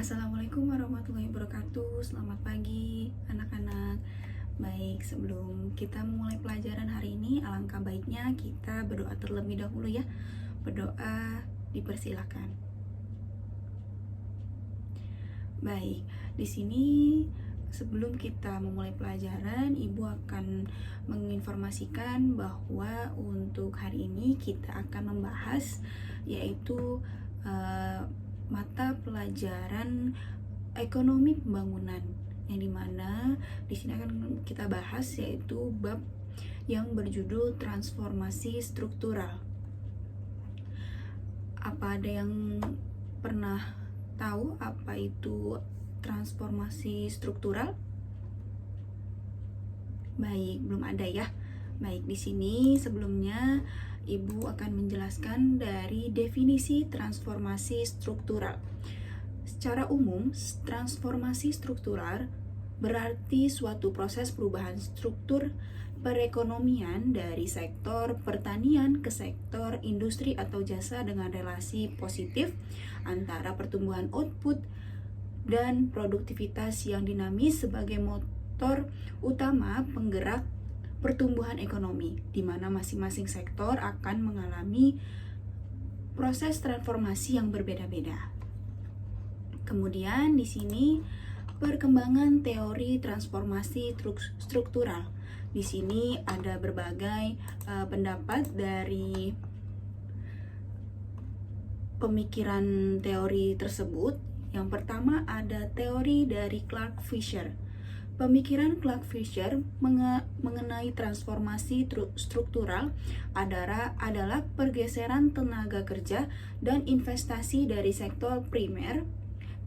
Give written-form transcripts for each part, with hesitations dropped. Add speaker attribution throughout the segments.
Speaker 1: Assalamualaikum warahmatullahi wabarakatuh. Selamat pagi anak-anak. Baik, sebelum kita memulai pelajaran hari ini, alangkah baiknya kita berdoa terlebih dahulu ya. Berdoa dipersilakan. Baik, di sini sebelum kita memulai pelajaran, Ibu akan menginformasikan bahwa untuk hari ini kita akan membahas yaitu mata pelajaran ekonomi pembangunan, yang dimana di sini akan kita bahas yaitu bab yang berjudul transformasi struktural. Apa ada yang pernah tahu apa itu transformasi struktural? Baik, belum ada ya. Baik, di sini sebelumnya Ibu akan menjelaskan dari definisi transformasi struktural. Secara umum, transformasi struktural berarti suatu proses perubahan struktur perekonomian dari sektor pertanian ke sektor industri atau jasa dengan relasi positif antara pertumbuhan output dan produktivitas yang dinamis sebagai motor utama penggerak pertumbuhan ekonomi, di mana masing-masing sektor akan mengalami proses transformasi yang berbeda-beda. Kemudian di sini perkembangan teori transformasi struktural. Di sini ada berbagai pendapat dari pemikiran teori tersebut. Yang pertama ada teori dari Clark Fisher. Pemikiran Clark Fisher mengenai transformasi struktural adalah pergeseran tenaga kerja dan investasi dari sektor primer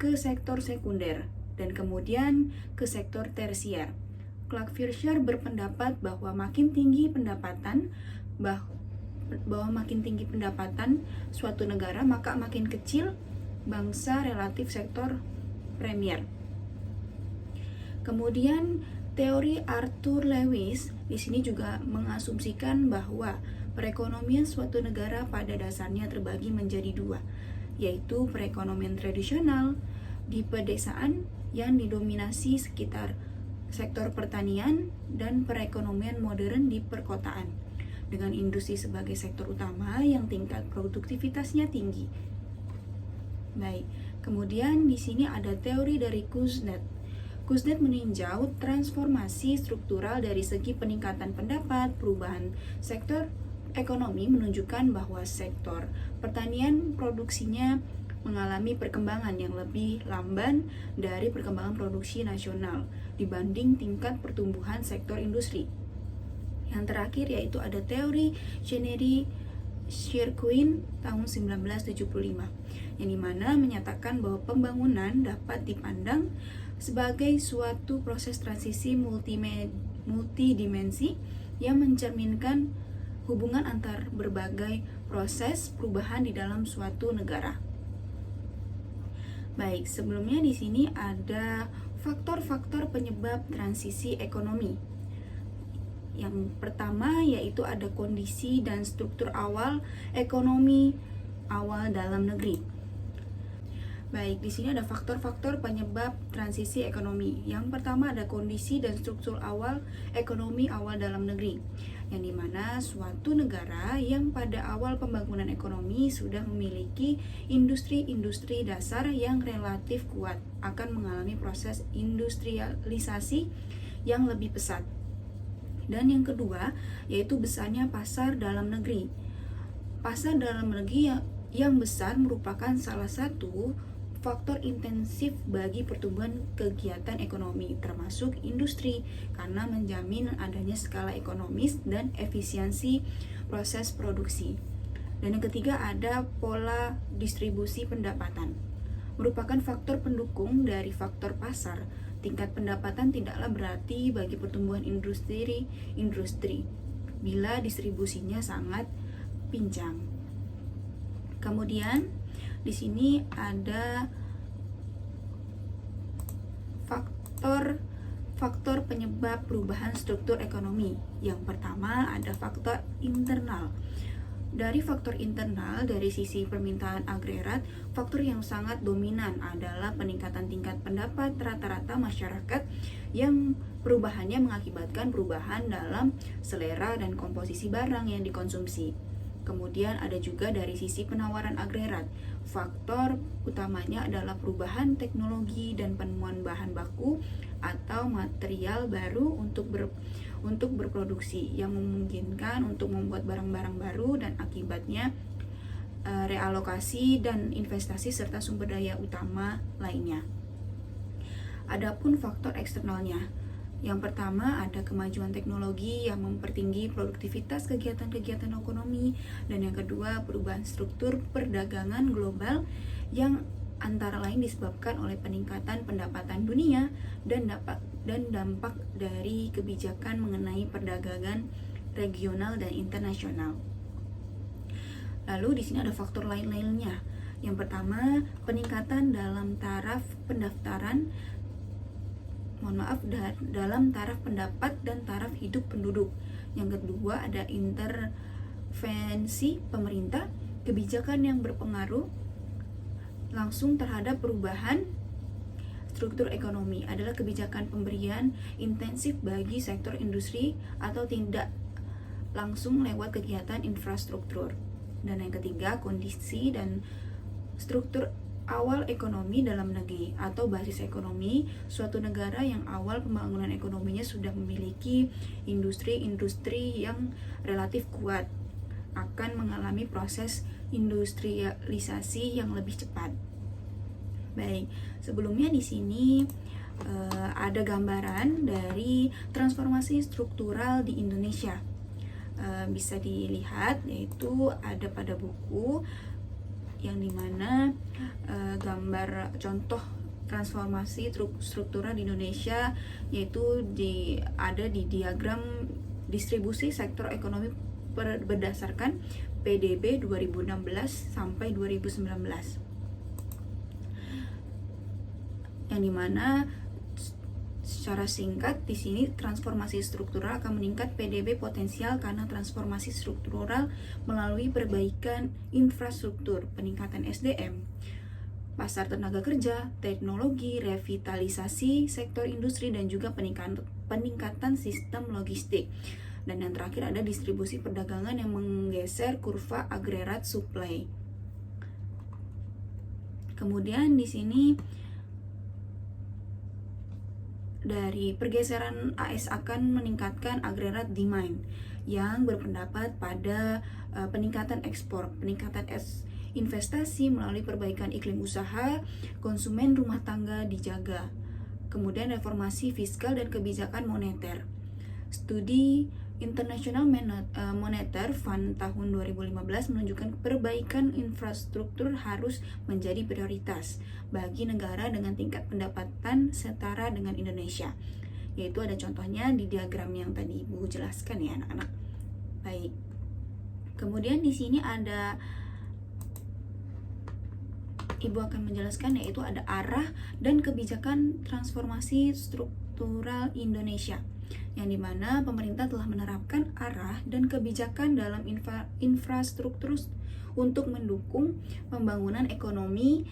Speaker 1: ke sektor sekunder dan kemudian ke sektor tersier. Clark Fisher berpendapat bahwa makin tinggi pendapatan suatu negara, maka makin kecil bangsa relatif sektor premier. Kemudian teori Arthur Lewis di sini juga mengasumsikan bahwa perekonomian suatu negara pada dasarnya terbagi menjadi dua, yaitu perekonomian tradisional di pedesaan yang didominasi sekitar sektor pertanian dan perekonomian modern di perkotaan, dengan industri sebagai sektor utama yang tingkat produktivitasnya tinggi. Baik, kemudian di sini ada teori dari Kuznets. Kuznets meninjau transformasi struktural dari segi peningkatan pendapat. Perubahan sektor ekonomi menunjukkan bahwa sektor pertanian produksinya mengalami perkembangan yang lebih lamban dari perkembangan produksi nasional dibanding tingkat pertumbuhan sektor industri. Yang terakhir yaitu ada teori Chenery-Shirkuin tahun 1975, yang dimana menyatakan bahwa pembangunan dapat dipandang sebagai suatu proses transisi multidimensi yang mencerminkan hubungan antar berbagai proses perubahan di dalam suatu negara. Baik, sebelumnya di sini ada faktor-faktor penyebab transisi ekonomi. Yang pertama yaitu ada kondisi dan struktur awal ekonomi awal dalam negeri. Baik, di sini ada faktor-faktor penyebab transisi ekonomi. Yang pertama ada kondisi dan struktur awal ekonomi awal dalam negeri, yang dimana suatu negara yang pada awal pembangunan ekonomi sudah memiliki industri-industri dasar yang relatif kuat akan mengalami proses industrialisasi yang lebih pesat. Dan yang kedua yaitu besarnya pasar dalam negeri. Pasar dalam negeri yang besar merupakan salah satu faktor intensif bagi pertumbuhan kegiatan ekonomi, termasuk industri, karena menjamin adanya skala ekonomis dan efisiensi proses produksi. Dan yang ketiga ada pola distribusi pendapatan, merupakan faktor pendukung dari faktor pasar. Tingkat pendapatan tidaklah berarti bagi pertumbuhan industri bila distribusinya sangat pincang. Kemudian di sini ada faktor penyebab perubahan struktur ekonomi. Yang pertama ada faktor internal. Dari faktor internal, dari sisi permintaan agregat, faktor yang sangat dominan adalah peningkatan tingkat pendapat rata-rata masyarakat yang perubahannya mengakibatkan perubahan dalam selera dan komposisi barang yang dikonsumsi. Kemudian ada juga dari sisi penawaran agregat. Faktor utamanya adalah perubahan teknologi dan penemuan bahan baku atau material baru untuk berproduksi yang memungkinkan untuk membuat barang-barang baru dan akibatnya realokasi dan investasi serta sumber daya utama lainnya. Adapun faktor eksternalnya, yang pertama ada kemajuan teknologi yang mempertinggi produktivitas kegiatan-kegiatan ekonomi, dan yang kedua perubahan struktur perdagangan global yang antara lain disebabkan oleh peningkatan pendapatan dunia dan dampak dari kebijakan mengenai perdagangan regional dan internasional. Lalu di sini ada faktor lain-lainnya. Yang pertama, peningkatan dalam taraf pendaftaran dalam taraf pendapat dan taraf hidup penduduk. Yang kedua ada intervensi pemerintah, kebijakan yang berpengaruh langsung terhadap perubahan struktur ekonomi adalah kebijakan pemberian intensif bagi sektor industri atau tidak langsung lewat kegiatan infrastruktur. Dan yang ketiga, kondisi dan struktur awal ekonomi dalam negeri atau basis ekonomi suatu negara yang awal pembangunan ekonominya sudah memiliki industri-industri yang relatif kuat akan mengalami proses industrialisasi yang lebih cepat. Baik, sebelumnya di sini ada gambaran dari transformasi struktural di Indonesia. Bisa dilihat, yaitu ada pada buku yang dimana gambar contoh transformasi struktural di Indonesia, yaitu ada di diagram distribusi sektor ekonomi berdasarkan PDB 2016 sampai 2019, yang dimana secara singkat di sini transformasi struktural akan meningkat PDB potensial karena transformasi struktural melalui perbaikan infrastruktur, peningkatan SDM, pasar tenaga kerja, teknologi, revitalisasi sektor industri, dan juga peningkatan sistem logistik. Dan yang terakhir ada distribusi perdagangan yang menggeser kurva agregat supply. Kemudian di sini dari pergeseran AS akan meningkatkan agregat demand yang berpendapat pada peningkatan ekspor, peningkatan investasi melalui perbaikan iklim usaha, konsumen rumah tangga dijaga. Kemudian reformasi fiskal dan kebijakan moneter. Studi International Monetary Fund tahun 2015 menunjukkan perbaikan infrastruktur harus menjadi prioritas bagi negara dengan tingkat pendapatan setara dengan Indonesia. Yaitu ada contohnya di diagram yang tadi Ibu jelaskan ya anak-anak. Baik. Kemudian di sini ada Ibu akan menjelaskan, yaitu ada arah dan kebijakan transformasi struktural Indonesia, yang dimana pemerintah telah menerapkan arah dan kebijakan dalam infrastruktur untuk mendukung pembangunan ekonomi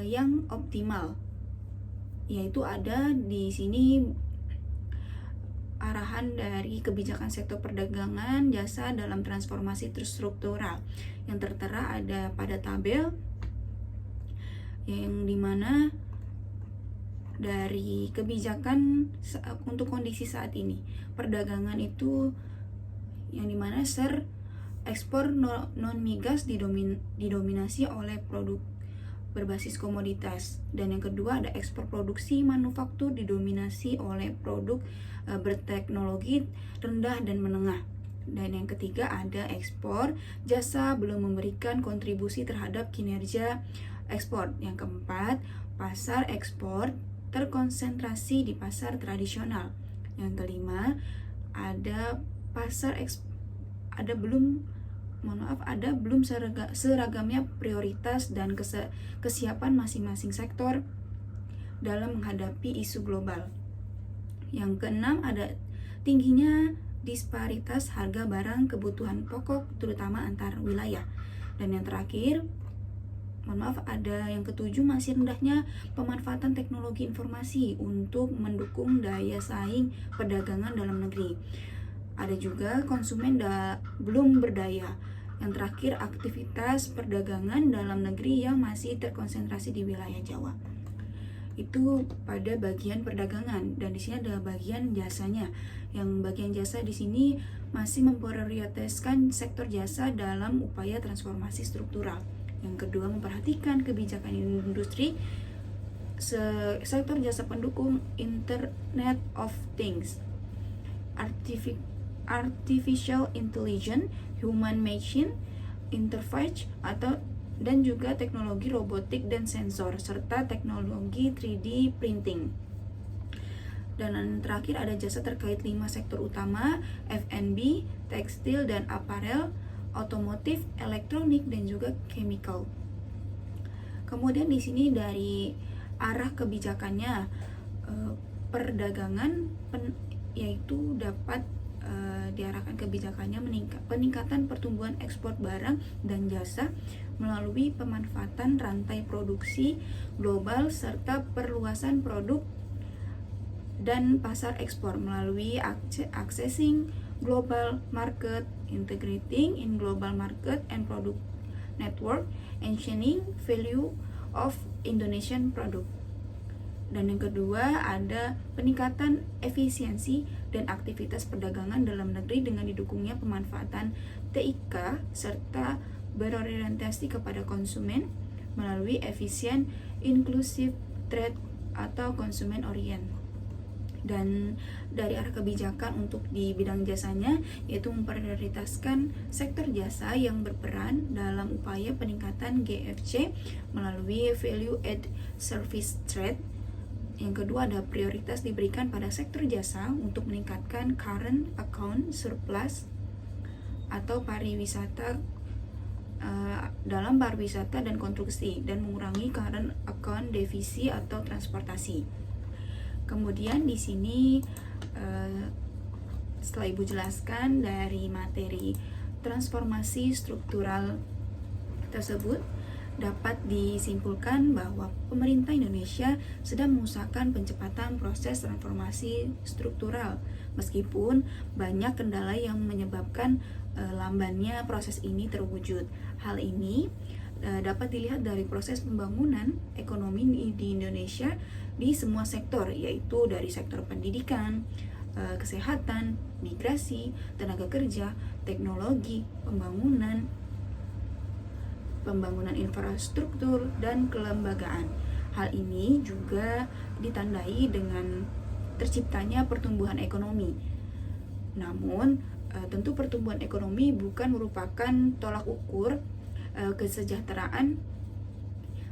Speaker 1: yang optimal. Yaitu ada di sini arahan dari kebijakan sektor perdagangan jasa dalam transformasi struktural yang tertera ada pada tabel, yang dimana dari kebijakan untuk kondisi saat ini perdagangan itu yang dimana ekspor non migas didominasi oleh produk berbasis komoditas, dan yang kedua ada ekspor produksi manufaktur didominasi oleh produk berteknologi rendah dan menengah, dan yang ketiga ada ekspor jasa belum memberikan kontribusi terhadap kinerja ekspor. Yang keempat, pasar ekspor terkonsentrasi di pasar tradisional. Yang kelima, ada belum seragamnya prioritas dan kesiapan masing-masing sektor dalam menghadapi isu global. Yang keenam, ada tingginya disparitas harga barang kebutuhan pokok terutama antar wilayah. Dan yang terakhir, ada yang ketujuh, masih rendahnya pemanfaatan teknologi informasi untuk mendukung daya saing perdagangan dalam negeri. Ada juga konsumen belum berdaya. Yang terakhir, aktivitas perdagangan dalam negeri yang masih terkonsentrasi di wilayah Jawa. Itu pada bagian perdagangan, dan di sini ada bagian jasanya. Yang bagian jasa di sini masih memprioritaskan sektor jasa dalam upaya transformasi struktural. Yang kedua, memperhatikan kebijakan industri sektor jasa pendukung Internet of Things, Artificial Intelligence, Human Machine Interface dan juga teknologi robotik dan sensor serta teknologi 3D printing. Dan yang terakhir ada jasa terkait 5 sektor utama, F&B, tekstil dan aparel, otomotif, elektronik dan juga chemical. Kemudian di sini dari arah kebijakannya, perdagangan yaitu dapat diarahkan kebijakannya peningkatan pertumbuhan ekspor barang dan jasa melalui pemanfaatan rantai produksi global serta perluasan produk dan pasar ekspor melalui accessing global market, integrating in global market and product network, enhancing value of Indonesian product. Dan yang kedua ada peningkatan efisiensi dan aktivitas perdagangan dalam negeri dengan didukungnya pemanfaatan TIK serta berorientasi kepada konsumen melalui efisien inclusive trade atau konsumen orient. Dan dari arah kebijakan untuk di bidang jasanya yaitu memprioritaskan sektor jasa yang berperan dalam upaya peningkatan GFC melalui value add service trade. Yang kedua ada prioritas diberikan pada sektor jasa untuk meningkatkan current account surplus atau pariwisata dalam pariwisata dan konstruksi dan mengurangi current account defisi atau transportasi. Kemudian di sini setelah Ibu jelaskan dari materi transformasi struktural tersebut, dapat disimpulkan bahwa pemerintah Indonesia sedang mengusahakan pencepatan proses transformasi struktural meskipun banyak kendala yang menyebabkan lambannya proses ini terwujud. Hal ini dapat dilihat dari proses pembangunan ekonomi di Indonesia di semua sektor, yaitu dari sektor pendidikan, kesehatan, migrasi, tenaga kerja, teknologi, pembangunan infrastruktur, dan kelembagaan. Hal ini juga ditandai dengan terciptanya pertumbuhan ekonomi. Namun, tentu pertumbuhan ekonomi bukan merupakan tolak ukur kesejahteraan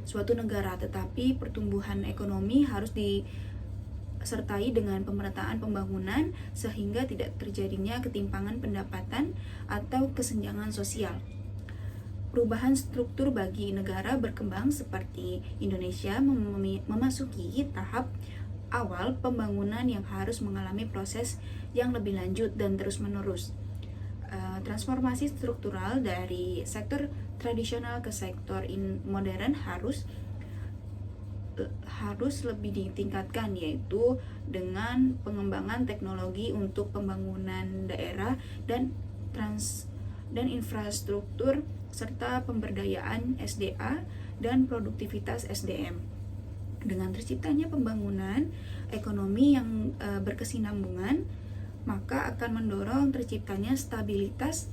Speaker 1: suatu negara, tetapi pertumbuhan ekonomi harus disertai dengan pemerataan pembangunan sehingga tidak terjadinya ketimpangan pendapatan atau kesenjangan sosial. Perubahan struktur bagi negara berkembang seperti Indonesia memasuki tahap awal pembangunan yang harus mengalami proses yang lebih lanjut dan terus-menerus. Transformasi struktural dari sektor tradisional ke sektor modern harus lebih ditingkatkan, yaitu dengan pengembangan teknologi untuk pembangunan daerah dan infrastruktur serta pemberdayaan SDA dan produktivitas SDM. Dengan terciptanya pembangunan ekonomi yang berkesinambungan, maka akan mendorong terciptanya stabilitas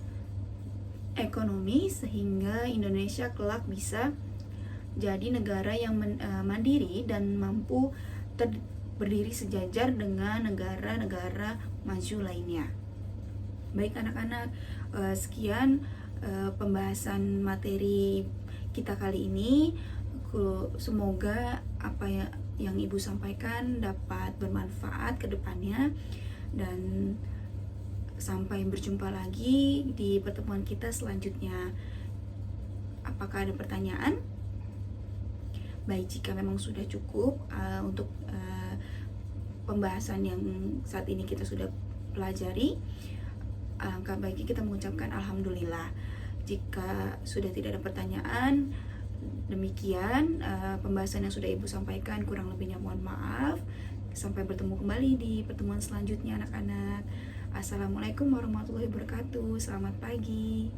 Speaker 1: ekonomi sehingga Indonesia kelak bisa jadi negara yang mandiri dan mampu berdiri sejajar dengan negara-negara maju lainnya. Baik anak-anak, sekian pembahasan materi kita kali ini. Semoga apa yang Ibu sampaikan dapat bermanfaat ke depannya, dan sampai berjumpa lagi di pertemuan kita selanjutnya. Apakah ada pertanyaan? Baik, jika memang sudah cukup untuk pembahasan yang saat ini kita sudah pelajari, alangkah baiknya kita mengucapkan alhamdulillah. Jika sudah tidak ada pertanyaan, demikian pembahasan yang sudah Ibu sampaikan, kurang lebihnya mohon maaf. Sampai bertemu kembali di pertemuan selanjutnya anak-anak. Assalamualaikum warahmatullahi wabarakatuh. Selamat pagi.